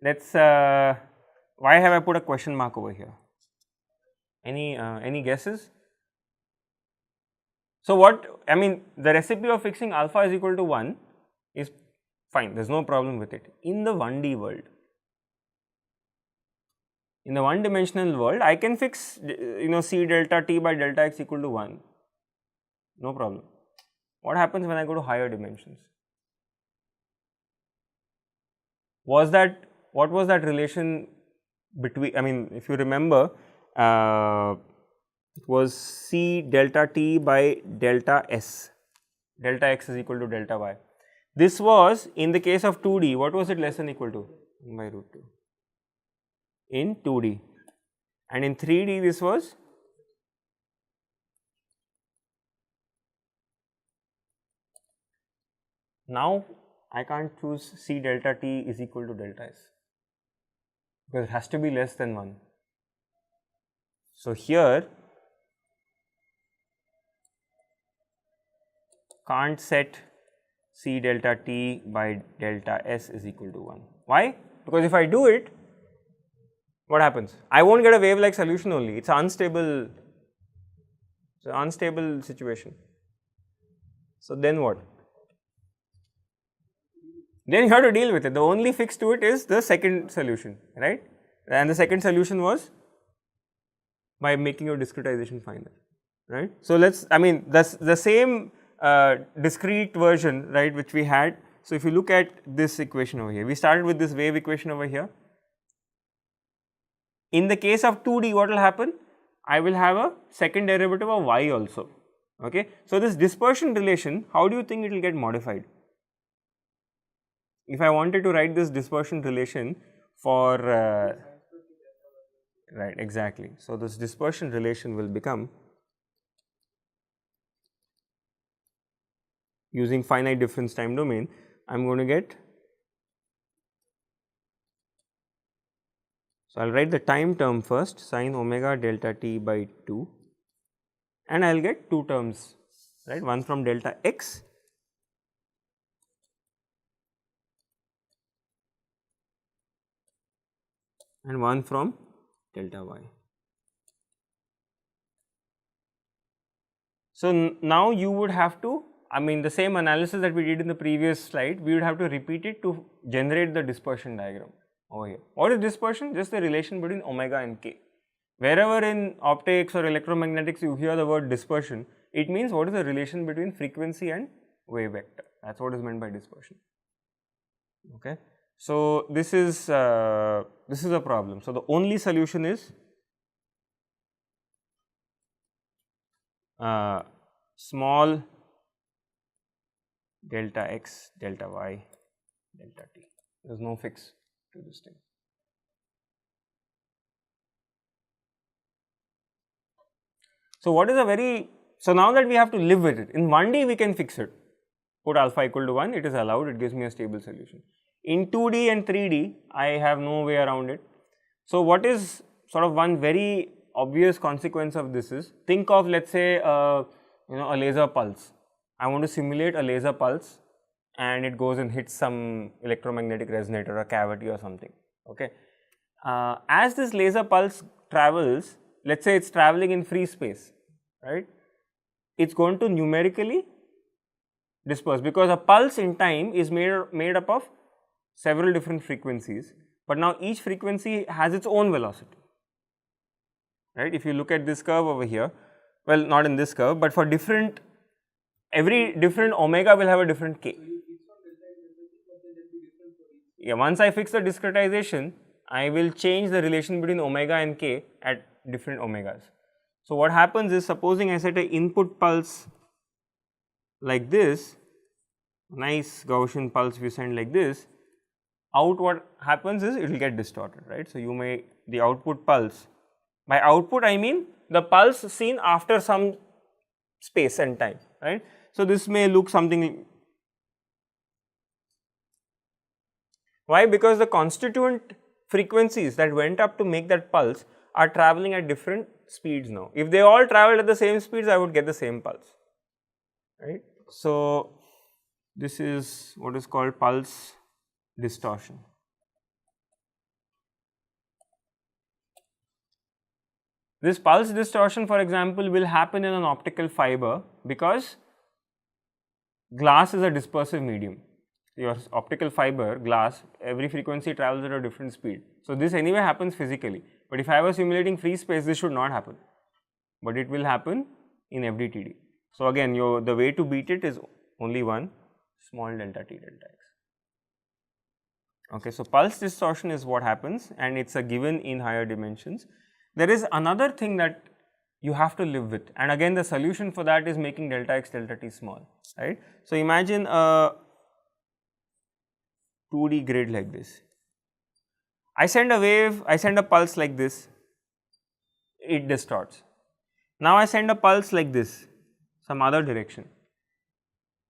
let's, why have I put a question mark over here? Any guesses? So what, I mean, the recipe of fixing alpha is equal to 1 is fine, there is no problem with it. In the 1D world, in the one dimensional world, I can fix, C delta t by delta x equal to 1, no problem. What happens when I go to higher dimensions? What was that relation between, I mean, if you remember, it was C delta t by delta s, delta x is equal to delta y. This was in the case of 2D, what was it less than equal to? 1 by root 2 in 2D, and in 3D this was now I can't choose C delta t is equal to delta s because it has to be less than 1. So here can't set C delta t by delta s is equal to 1. Why? Because if I do it, what happens? I won't get a wave like solution only, it's an unstable situation. So then what? Then you have to deal with it. The only fix to it is the second solution, right? And the second solution was by making your discretization final, right? So let's, I mean, that's the same discrete version, right, which we had. So if you look at this equation over here, we started with this wave equation over here. In the case of 2D, what will happen? I will have a second derivative of y also, okay. So this dispersion relation, how do you think it will get modified? If I wanted to write this dispersion relation for, right, exactly. So this dispersion relation will become, using finite difference time domain, I am going to get, so I will write the time term first, sin omega delta t by 2, and I will get 2 terms, right, one from delta x and one from delta y. So now you would have to, I mean, the same analysis that we did in the previous slide, we would have to repeat it to generate the dispersion diagram over here. What is dispersion? Just the relation between omega and k. Wherever in optics or electromagnetics you hear the word dispersion, it means what is the relation between frequency and wave vector. That is what is meant by dispersion, okay. So this is a problem. So the only solution is small delta x, delta y, delta t. There is no fix to this thing. So what is a very, so now that we have to live with it, in 1D we can fix it, put alpha equal to 1, it is allowed, it gives me a stable solution. In 2D and 3D, I have no way around it. So what is sort of one very obvious consequence of this is, think of, let's say, a laser pulse. I want to simulate a laser pulse and it goes and hits some electromagnetic resonator or cavity or something, okay. As this laser pulse travels, let's say it's traveling in free space, right, it's going to numerically disperse because a pulse in time is made up of several different frequencies, but now each frequency has its own velocity, right. If you look at this curve over here, well, not in this curve, but for different, every different omega will have a different k. Yeah, once I fix the discretization, I will change the relation between omega and k at different omegas. So what happens is, supposing I set an input pulse like this, nice Gaussian pulse we send like this, out what happens is it will get distorted, right. So you may, the output pulse, by output I mean the pulse seen after some space and time, right. So this may look something, why? Because the constituent frequencies that went up to make that pulse are traveling at different speeds now. If they all traveled at the same speeds, I would get the same pulse, right. So this is what is called pulse distortion. This pulse distortion, for example, will happen in an optical fiber because glass is a dispersive medium. Your optical fiber, glass, every frequency travels at a different speed. So, this anyway happens physically, but if I was simulating free space, this should not happen, but it will happen in FDTD. So, again the way to beat it is only one, small delta t delta x. Okay, so pulse distortion is what happens and it is a given in higher dimensions. There is another thing that you have to live with, and again the solution for that is making delta x delta t small, right. So, imagine a 2D grid like this. I send a wave, I send a pulse like this, it distorts. Now, I send a pulse like this, some other direction,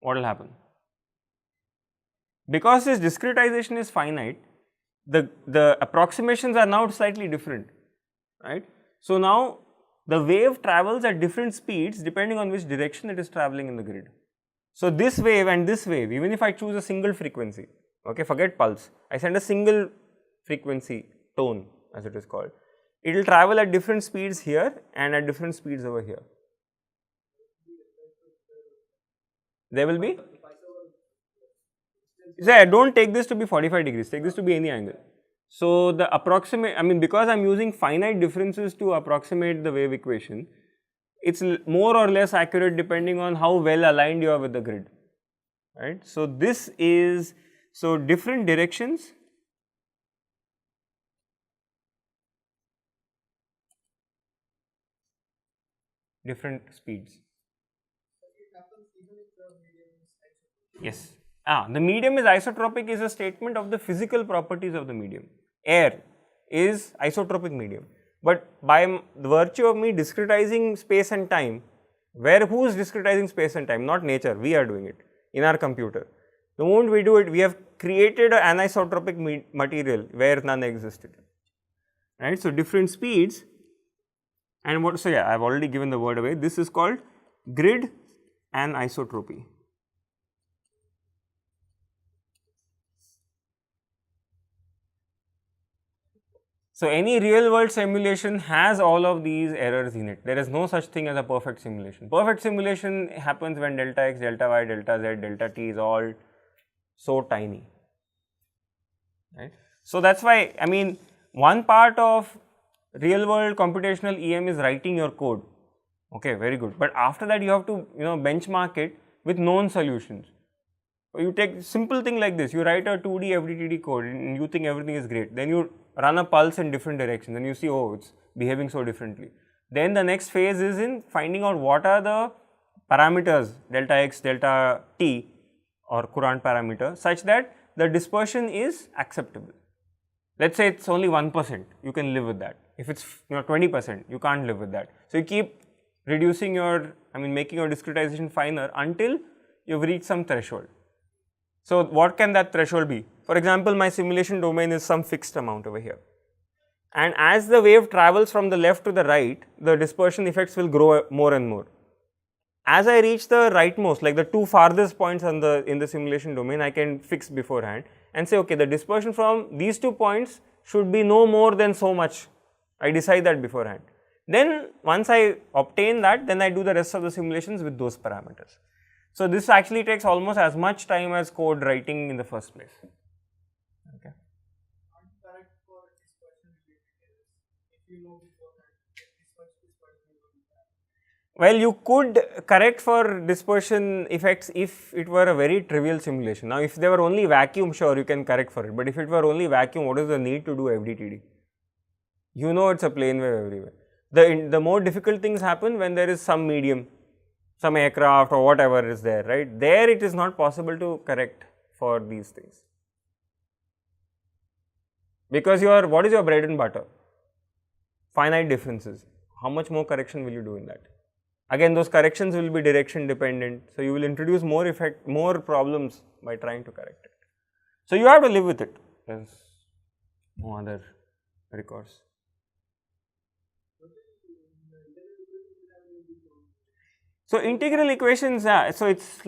what will happen? Because this discretization is finite, the approximations are now slightly different, right. So, now the wave travels at different speeds depending on which direction it is traveling in the grid. So, this wave and this wave, even if I choose a single frequency, okay, forget pulse, I send a single frequency tone as it is called, it will travel at different speeds here and at different speeds over here. There will be? Say, do not take this to be 45 degrees, take this to be any angle. So, the approximate, I mean because I am using finite differences to approximate the wave equation, it is more or less accurate depending on how well aligned you are with the grid, right. So, this is, so different directions, different speeds. Yes. The medium is isotropic is a statement of the physical properties of the medium. Air is isotropic medium, but by the virtue of me discretizing space and time, who is discretizing space and time? Not nature, we are doing it in our computer. The moment we do it, we have created an anisotropic material where none existed, right. So, different speeds and what, so yeah, I have already given the word away, this is called grid anisotropy. So, any real world simulation has all of these errors in it. There is no such thing as a perfect simulation. Perfect simulation happens when delta x, delta y, delta z, delta t is all so tiny, right. So, that is why, I mean one part of real world computational EM is writing your code, okay, very good, but after that you have to benchmark it with known solutions. You take simple thing like this, you write a 2D FDTD code and you think everything is great, then you run a pulse in different directions and you see, oh, it is behaving so differently. Then the next phase is in finding out what are the parameters delta x, delta t or Courant parameter such that the dispersion is acceptable. Let us say it is only 1%, you can live with that. If it is 20%, you can't live with that. So, you keep reducing your, making your discretization finer until you have reached some threshold. So, what can that threshold be? For example, my simulation domain is some fixed amount over here, and as the wave travels from the left to the right, the dispersion effects will grow more and more. As I reach the rightmost, like the two farthest points in the simulation domain, I can fix beforehand and say, okay, the dispersion from these 2 points should be no more than so much. I decide that beforehand. Then once I obtain that, then I do the rest of the simulations with those parameters. So, this actually takes almost as much time as code writing in the first place. Okay. Well, you could correct for dispersion effects if it were a very trivial simulation. Now, if there were only vacuum, sure, you can correct for it, but if it were only vacuum, what is the need to do FDTD? You know, it is a plane wave everywhere. The more difficult things happen when there is some medium, some aircraft or whatever is there, right? There it is not possible to correct for these things, because what is your bread and butter? Finite differences. How much more correction will you do in that? Again, those corrections will be direction dependent, so you will introduce more problems by trying to correct it. So, you have to live with it, there is no other recourse. So, integral equations, so it's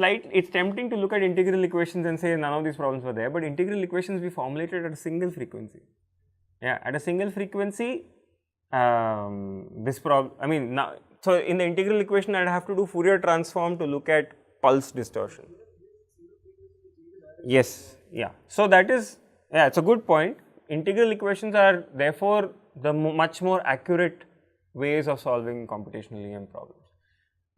tempting to look at integral equations and say none of these problems were there, but integral equations we formulated at a single frequency. Yeah, at a single frequency, this problem, I mean, now, so in the integral equation, I'd have to do Fourier transform to look at pulse distortion. Yes, yeah. So that is, yeah, it's a good point. Integral equations are therefore the much more accurate ways of solving computational EM problems.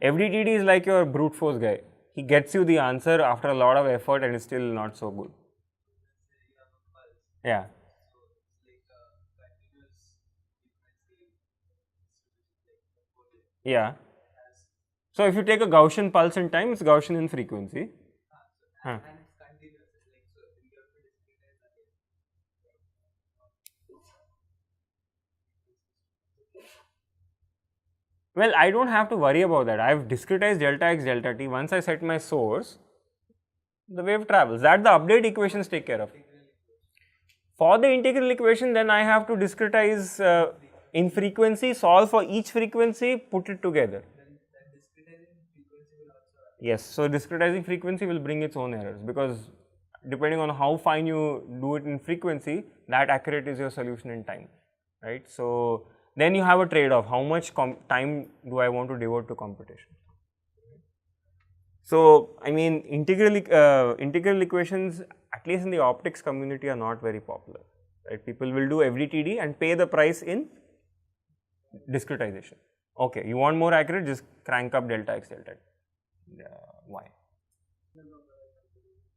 FDTD is like your brute force guy. He gets you the answer after a lot of effort and it's still not so good. Yeah. Yeah. So if you take a Gaussian pulse in time, it's Gaussian in frequency. Huh. Well, I don't have to worry about that. I've discretized delta x, delta t. Once I set my source, the wave travels. That the update equations take care of. For the integral equation, then I have to discretize in frequency, solve for each frequency, put it together. Yes, so discretizing frequency will bring its own errors, because depending on how fine you do it in frequency, that accurate is your solution in time, right? So then you have a trade-off. How much time do I want to devote to computation? So I mean, integral equations, at least in the optics community, are not very popular, right? People will do FDTD and pay the price in discretization. Okay, you want more accurate, just crank up delta x, delta y.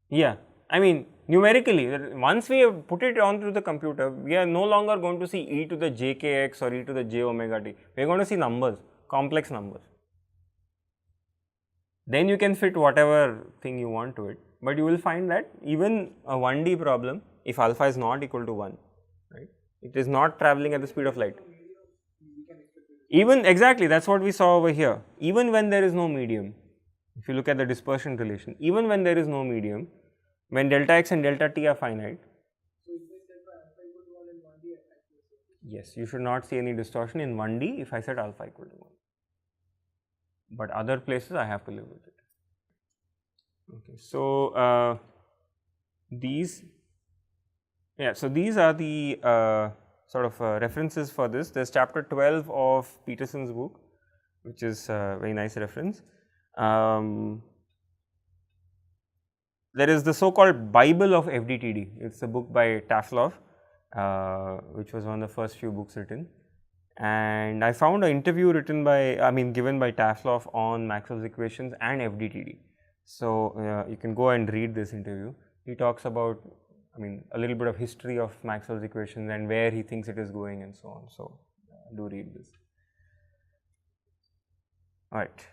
Yeah, I mean, numerically, once we have put it onto the computer, we are no longer going to see e to the jkx or e to the j omega t. We are going to see numbers, complex numbers. Then you can fit whatever thing you want to it, but you will find that even a 1D problem, if alpha is not equal to 1, right, it is not traveling at the speed of light. Even exactly, that's what we saw over here. Even when there is no medium, if you look at the dispersion relation, even when there is no medium, when delta x and delta t are finite, yes, you should not see any distortion in 1D if I set alpha equal to 1. But other places I have to live with it. Okay, so these are the sort of references for this. There's chapter 12 of Peterson's book, which is a very nice reference. There is the so-called Bible of FDTD. It's a book by Taflov, which was one of the first few books written. And I found an interview given by Taflov on Maxwell's equations and FDTD. So you can go and read this interview. He talks about, a little bit of history of Maxwell's equations and where he thinks it is going and so on. So do read this. All right.